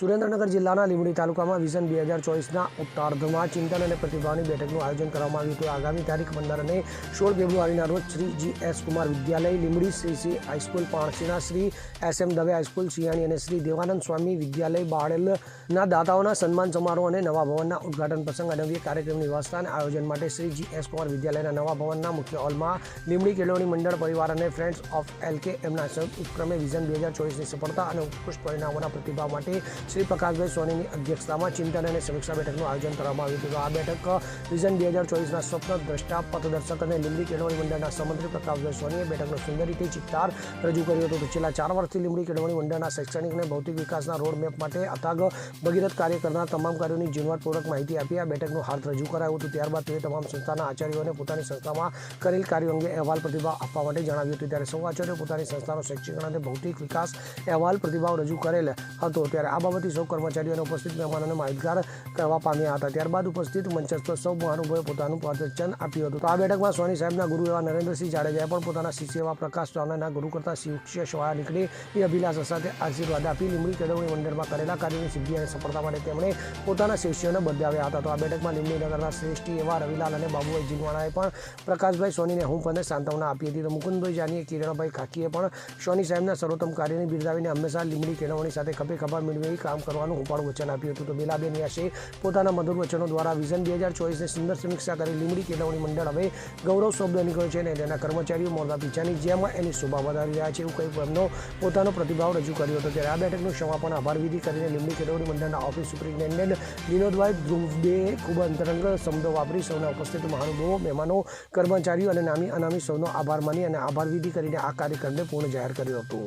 સુરેન્દ્રનગર જિલ્લાના લીંબડી તાલુકામાં વિઝન 2024ના ઉત્તરાર્ધમાં ચિંતન અને પ્રતિભાવની બેઠકનું આયોજન કરવામાં આવ્યું હતું। આગામી તારીખ 15 અને 16 ફેબ્રુઆરીના રોજ શ્રી GS કુમાર વિદ્યાલય લીંબડી, શ્રી હાઈસ્કૂલ પાણસીના, શ્રી SM દવે હાઈસ્કૂલ સિયાણી અને શ્રી દેવાનંદ સ્વામી વિદ્યાલય બાળેલના દાતાઓના સન્માન સમારોહ અને નવા ભવનના ઉદ્ઘાટન પ્રસંગ અનવ્ય કાર્યક્રમની વ્યવસ્થા અને આયોજન માટે શ્રી GS કુમાર વિદ્યાલયના નવા ભવનના મુખ્ય હોલમાં લીંબડી કેળવણી મંડળ પરિવાર અને ફ્રેન્ડ્સ ઓફ LKMના સંયુક્ત ઉપક્રમે વિઝન 2024ની સફળતા અને ઉત્કૃષ્ટ પરિણામોના પ્રતિભાવ માટે શ્રી પ્રકાશભાઈ સોનીની અધ્યક્ષતામાં ચિંતન અને સમીક્ષા બેઠકનું આયોજન કરવામાં આવ્યું હતું। આ બેઠક વિઝન 2024ના સ્વપ્ન દ્રષ્ટા, પથદર્શક અને લીંબડી કેળવણી મંડળના સમંત્રી પ્રકાશભાઈ સોનીએ બેઠકનો સુંદર રીતે ચિત્તાર રજૂ કર્યો હતો। છેલ્લા 4 વર્ષથી લીંબડી કેળવણી મંડળના શૈક્ષણિક અને ભૌતિક વિકાસના રોડ મેપ માટે અથાગ ભગીરથ કાર્ય કરનાર તમામ કાર્યોની ઝીણવટપૂર્વક માહિતી આપી આ બેઠકનું હાર્દ રજૂ કરાયું હતું। ત્યારબાદ તેઓએ તમામ સંસ્થાના આચાર્યોને પોતાની સંસ્થામાં કરેલ કાર્યો અંગે અહેવાલ પ્રતિભાવ આપવા માટે જણાવ્યું હતું। ત્યારે સૌ આચાર્યો પોતાની સંસ્થાનો શૈક્ષણિક અને ભૌતિક વિકાસ અહેવાલ પ્રતિભાવ રજૂ કરેલ હતો। ત્યારે આ બાબતે સૌ કર્મચારીઓ અને ઉપસ્થિત મહેમાનોને માહિતગાર કરવા પામ્યા હતા। ત્યારબાદ ઉપસ્થિત મંચસ્થ સૌ મહાનુભાવોએ પોતાનું પ્રવચન આપ્યું હતું। તો આ બેઠકમાં સોની સાહેબના ગુરુ એવા નરેન્દ્રસિંહ જાડેજાએ પણ પોતાના શિષ્ય એવા પ્રકાશ ચાવલાના ગુરુ કરતા શિષ્ય શાળા નીકળે એ અભિલાષા સાથે આશીર્વાદ આપી લીંબડી કેળવણી મંડળમાં કરેલા કાર્યોની સિદ્ધિ અને સફળતા માટે તેમણે પોતાના શિષ્યોને બધાવ્યા હતા। તો આ બેઠકમાં લીંબડી નગરના શ્રેષ્ઠી એવા રવિલાલ અને બાબુભાઈ જીનવાણાએ પણ પ્રકાશભાઈ સોનીને હૂંફ અને સાંત્વના આપી હતી। તો મુકુંદભાઈ જાનીએ, કિરણભાઈ ખાકીએ પણ સોની સાહેબના સર્વોત્તમ કાર્યની બિરદાવીને હંમેશા લીંબડી કેળવણી સાથે ખભે ખભા મેળવી કામ કરવાનું હુંપાળું વચન આપ્યું હતું। તો બેલાબેન વ્યાસે પોતાના મધુર વચનો દ્વારા વિઝન 2024ની સુંદર સમીક્ષા કરી લીંબડી કેળવણી મંડળ હવે ગૌરવ શબ્દ નીકળ્યો છે અને તેના કર્મચારીઓ મોરબા પીછાની જેમ એની શોભા વધારી રહ્યા છે એવું કહી એમનો પોતાનો પ્રતિભાવ રજૂ કર્યો હતો। ત્યારે આ બેઠકનું સમાપન આભાર વિધિ કરીને લીંબડી કેળવણી મંડળના ઓફિસ સુપ્રિન્ટેન્ડન્ટ વિનોદભાઈ ધ્રુવદેએ ખૂબ અંતરંગ શબ્દો વાપરી સૌના ઉપસ્થિત મહાનુભાવો, મહેમાનો, કર્મચારીઓ અને નામી અનામી સૌનો આભાર માની અને આભાર વિધિ કરીને આ કાર્યક્રમને પૂર્ણ જાહેર કર્યો હતો।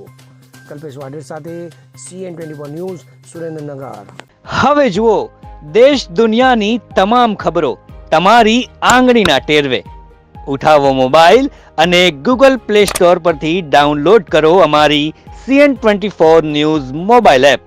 કલ્પેશ વાઢેર સાથે CN24 ન્યૂઝ, સુરેન્દ્રનગર। હવે જુઓ દેશ દુનિયાની તમામ ખબરો તમારી આંગળીના ટેરવે। ઉઠાવો મોબાઈલ અને Google Play Store પરથી ડાઉનલોડ કરો અમારી CN24 ન્યૂઝ મોબાઈલ એપ।